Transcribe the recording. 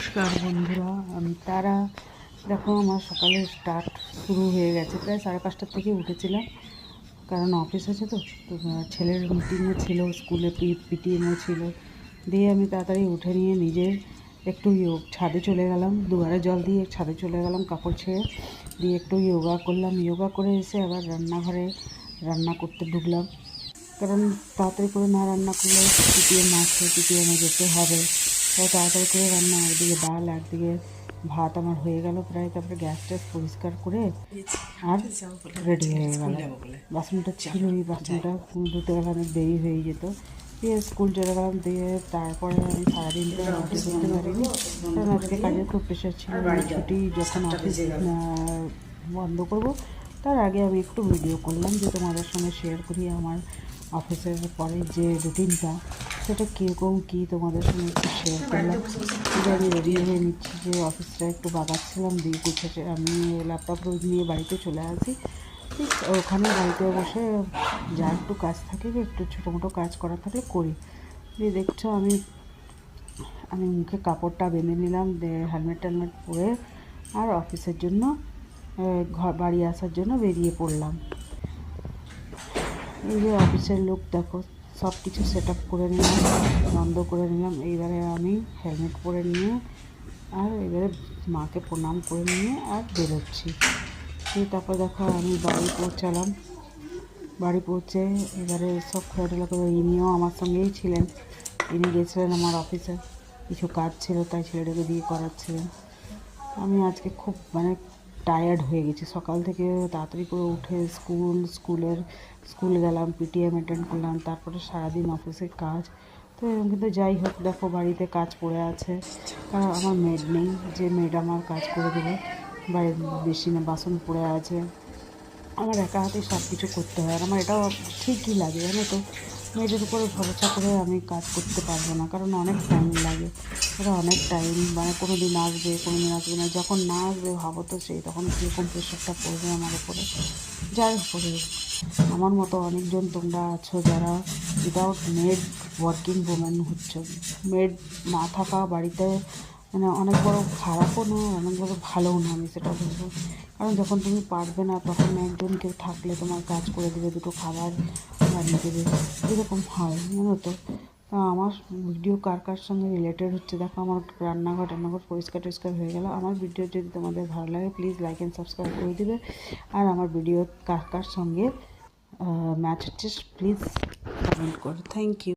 নমস্কার বন্ধুরা, আমি তারা। দেখো আমার সকালে স্টার্ট শুরু হয়ে গেছে। প্রায় 5:30টার থেকে উঠেছিলাম, কারণ অফিস আছে তো ছেলের মিটিংও ছিল, স্কুলে পিটিএমও ছিল। দিয়ে আমি তাড়াতাড়ি উঠে নিয়ে নিজের একটু ছাদে চলে গেলাম, দুয়ারে জল দিয়ে ছাদে চলে গেলাম কাপড় ছেড়ে। দিয়ে একটু যোগা করলাম, যোগা করে এসে আবার রান্নাঘরে রান্না করতে ঢুকলাম, কারণ তাড়াতাড়ি করে না রান্না করলে পিটিএম আছে, পিটিএমে যেতে হবে। তাই তাড়াতাড়ি করে রান্না, একদিকে ডাল একদিকে ভাত আমার হয়ে গেল প্রায়। তারপরে গ্যাস ট্যাস পরিষ্কার করে আর রেডি হয়ে গেল। বাসনটা ছিলই, বাসনটা ধুতে গেলে অনেক দেরি হয়ে যেত। দিয়ে স্কুল চলে গেলাম। দিয়ে তারপরে আমি সারাদিন তো অফিস করতে পারিনি, কারণ আজকে কাজের খুব প্রেশার ছিল। ছুটি যখন অফিস বন্ধ করব তার আগে আমি একটু ভিডিও করলাম, যে তোমাদের সঙ্গে শেয়ার করি আমার অফিসের পরে যে রুটিনটা, সেটা কীরকম কী তোমাদের সঙ্গে একটু শেয়ার করলাম। যে আমি রেডি হয়ে নিচ্ছি, যে অফিসটা একটু বাগাচ্ছিলাম, দিয়ে গুছিয়ে আমি ল্যাপটপ নিয়ে বাড়িতে চলে আসি। ঠিক ওখানে বাড়িতে বসে যা একটু কাজ থাকে, একটু ছোটো মোটো কাজ করা থাকলে করি। দিয়ে দেখছো আমি মুখে কাপড়টা বেঁধে নিলাম, হেলমেট টেলমেট পরে আর অফিসের জন্য বাড়ি আসার জন্য বেরিয়ে পড়লাম। এই যে অফিসের লোক দেখো, সব কিছু সেট আপ করে নিলাম, বন্ধ করে নিলাম। এইবারে আমি হেলমেট পরে নিয়ে আর এবারে মাকে প্রণাম করে নিয়ে আর বেরোচ্ছি। তারপর দেখো আমি বাড়ি পৌঁছালাম। বাড়ি পৌঁছে এবারে সব খেলাধুলা করে, ইনিও আমার সঙ্গেই ছিলেন। ইনি গেছিলেন আমার অফিসে, কিছু কাজ ছিল তাই ছেলেটাকে দিয়ে করাচ্ছিলেন। আমি আজকে খুব টায়ার্ড হয়ে গেছি। সকাল থেকে তাড়াতাড়ি করে উঠে স্কুল গেলাম, পিটিএম অ্যাটেন্ড করলাম, তারপরে সারাদিন অফিসের কাজ। তো কিন্তু যাই হোক, দেখো বাড়িতে কাজ পড়ে আছে, কারণ আমার মেড নেই যে মেড আমার কাজ করে দেবে। বাড়ির বেশি না, বাসন পড়ে আছে, আমার একা হাতেই সব কিছু করতে হয়। আর আমার এটাও ঠিকই লাগে, জানো তো। মেয়েদের উপরে ভরসা করে আমি কাজ করতে পারবো না, কারণ অনেক টাইম লাগে। এটা অনেক টাইম, কোনো দিন আসবে কোনো দিন আসবে না। যখন না আসবে ভাবো তো, সেই তখন কীরকম প্রেশারটা পড়বে আমার উপরে। যার উপরে আমার মতো অনেকজন তোমরা আছো যারা উইদাউট মেড ওয়ার্কিং ওমেন হচ্ছে। মেড না থাকা বাড়িতে অনেক বড় খারাপও না, অনেক বড় ভালোও না, আমি সেটা বলবো। কারণ যখন তুমি পারবে না, তখন একজন কেউ থাকলে তোমার কাজ করে দেবে, দুটো খাবার বানিয়ে দেবে, এরকম হয়, জানো তো। তা আমার ভিডিও কার কার সঙ্গে রিলেটেড হচ্ছে দেখো, আমার রান্নাঘর পরিষ্কার টরিষ্কার হয়ে গেল। আমার ভিডিও যদি তোমাদের ভালো লাগে, প্লিজ লাইক অ্যান্ড সাবস্ক্রাইব করে দিবে। আর আমার ভিডিও কার কার সঙ্গে ম্যাচ হচ্ছে প্লিজ কমেন্ট করো। Thank you.